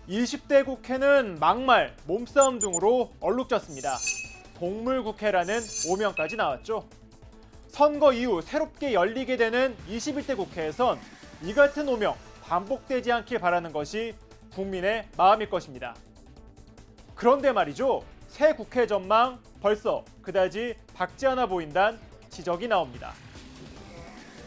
20대 국회는 막말, 몸싸움 등으로 얼룩졌습니다. 동물국회라는 오명까지 나왔죠. 선거 이후 새롭게 열리게 되는 21대 국회에선 이 같은 오명 반복되지 않길 바라는 것이 국민의 마음일 것입니다. 그런데 말이죠. 새 국회 전망 벌써 그다지 밝지 않아 보인다는 지적이 나옵니다.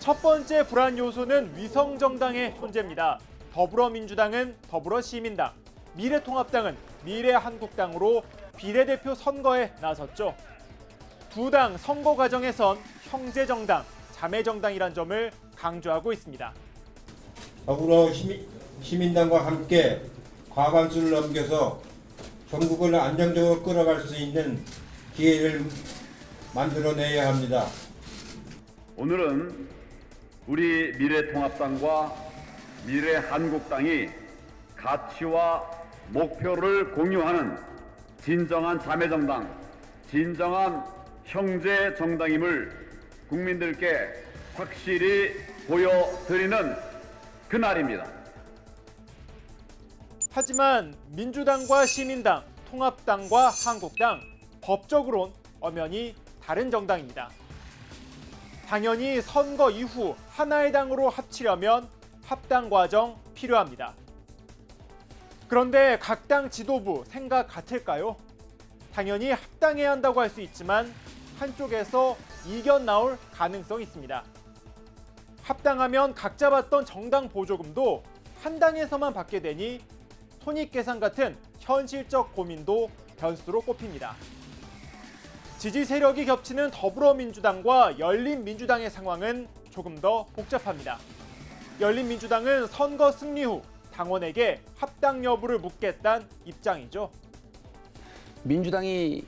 첫 번째 불안 요소는 위성정당의 존재입니다. 더불어민주당은 더불어시민당, 미래통합당은 미래한국당으로 비례대표 선거에 나섰죠. 두 당 선거 과정에선 형제정당, 자매정당이란 점을 강조하고 있습니다. 더불어 시민당과 함께 과반수를 넘겨서 전국을 안정적으로 끌어갈 수 있는 기회를 만들어내야 합니다. 오늘은 우리 미래통합당과 미래한국당이 가치와 목표를 공유하는 진정한 자매정당, 진정한 형제정당임을 국민들께 확실히 보여드리는 그날입니다. 하지만 민주당과 시민당, 통합당과 한국당, 법적으론 엄연히 다른 정당입니다. 당연히 선거 이후 하나의 당으로 합치려면 합당 과정 필요합니다. 그런데 각 당 지도부 생각 같을까요? 당연히 합당해야 한다고 할 수 있지만 한쪽에서 이견 나올 가능성이 있습니다. 합당하면 각자 받던 정당 보조금도 한 당에서만 받게 되니 손익계산 같은 현실적 고민도 변수로 꼽힙니다. 지지 세력이 겹치는 더불어민주당과 열린민주당의 상황은 조금 더 복잡합니다. 열린민주당은 선거 승리 후 당원에게 합당 여부를 묻겠다는 입장이죠. 민주당이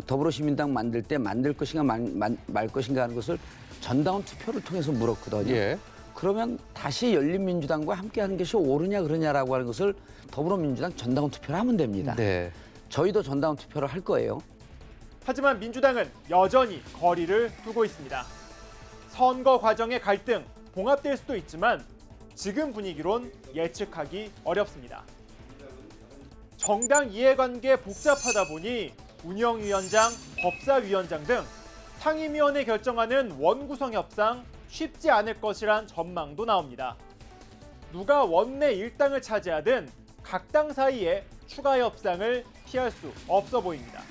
더불어시민당 만들 때 만들 것인가 말 것인가 하는 것을 전당원 투표를 통해서 물었거든요. 예. 그러면 다시 열린민주당과 함께하는 것이 옳으냐 그러냐라고 하는 것을 더불어민주당 전당원 투표를 하면 됩니다. 네. 저희도 전당원 투표를 할 거예요. 하지만 민주당은 여전히 거리를 두고 있습니다. 선거 과정의 갈등, 봉합될 수도 있지만 지금 분위기론 예측하기 어렵습니다. 정당 이해관계 복잡하다 보니 운영위원장, 법사위원장 등 상임위원회 결정하는 원구성 협상 쉽지 않을 것이란 전망도 나옵니다. 누가 원내 일당을 차지하든 각 당 사이에 추가 협상을 피할 수 없어 보입니다.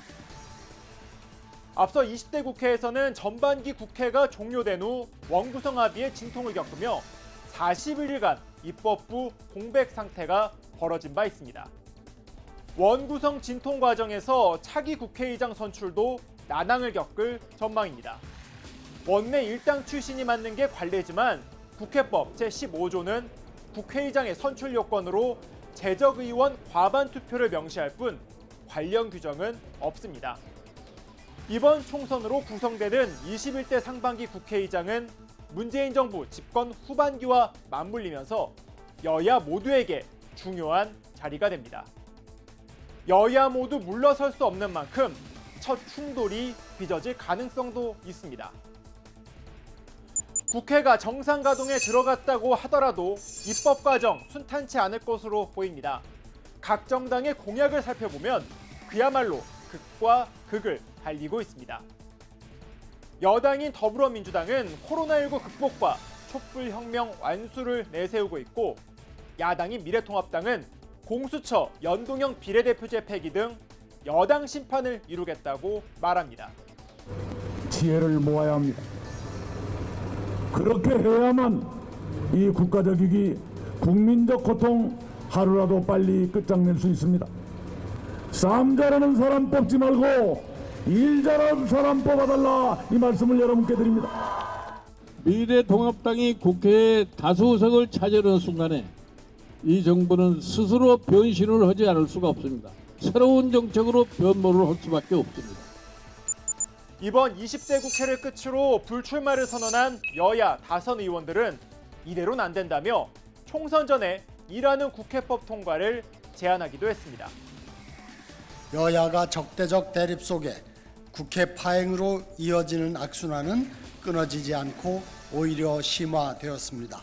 앞서 20대 국회에서는 전반기 국회가 종료된 후 원구성 합의에 진통을 겪으며 41일간 입법부 공백 상태가 벌어진 바 있습니다. 원구성 진통 과정에서 차기 국회의장 선출도 난항을 겪을 전망입니다. 원내 일당 출신이 맡는 게 관례지만 국회법 제15조는 국회의장의 선출 요건으로 재적의원 과반 투표를 명시할 뿐 관련 규정은 없습니다. 이번 총선으로 구성되는 21대 상반기 국회의장은 문재인 정부 집권 후반기와 맞물리면서 여야 모두에게 중요한 자리가 됩니다. 여야 모두 물러설 수 없는 만큼 첫 충돌이 빚어질 가능성도 있습니다. 국회가 정상 가동에 들어갔다고 하더라도 입법 과정 순탄치 않을 것으로 보입니다. 각 정당의 공약을 살펴보면 그야말로 극과 극을 달리고 있습니다. 여당인 더불어민주당은 코로나19 극복과 촛불혁명 완수를 내세우고 있고 야당인 미래통합당은 공수처 연동형 비례대표제 폐기 등 여당 심판을 이루겠다고 말합니다. 지혜를 모아야 합니다. 그렇게 해야만 이 국가적 위기, 국민적 고통 하루라도 빨리 끝장낼 수 있습니다. 싸움 잘하는 사람 뽑지 말고 일 잘하는 사람 뽑아달라, 이 말씀을 여러분께 드립니다. 미래통합당이 국회에 다수 의석을 차지하는 순간에 이 정부는 스스로 변신을 하지 않을 수가 없습니다. 새로운 정책으로 변모를 할 수밖에 없습니다. 이번 20대 국회를 끝으로 불출마를 선언한 여야 다선 의원들은 이대로는 안 된다며 총선 전에 일하는 국회법 통과를 제안하기도 했습니다. 여야가 적대적 대립 속에 국회 파행으로 이어지는 악순환은 끊어지지 않고 오히려 심화되었습니다.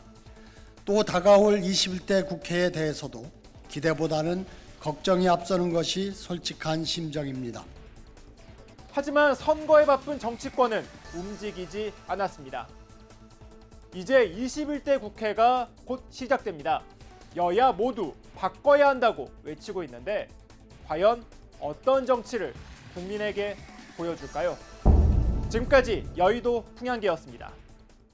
또 다가올 21대 국회에 대해서도 기대보다는 걱정이 앞서는 것이 솔직한 심정입니다. 하지만 선거에 바쁜 정치권은 움직이지 않았습니다. 이제 21대 국회가 곧 시작됩니다. 여야 모두 바꿔야 한다고 외치고 있는데 과연 어떤 정치를 국민에게 보여줄까요? 지금까지 여의도 풍향기였습니다.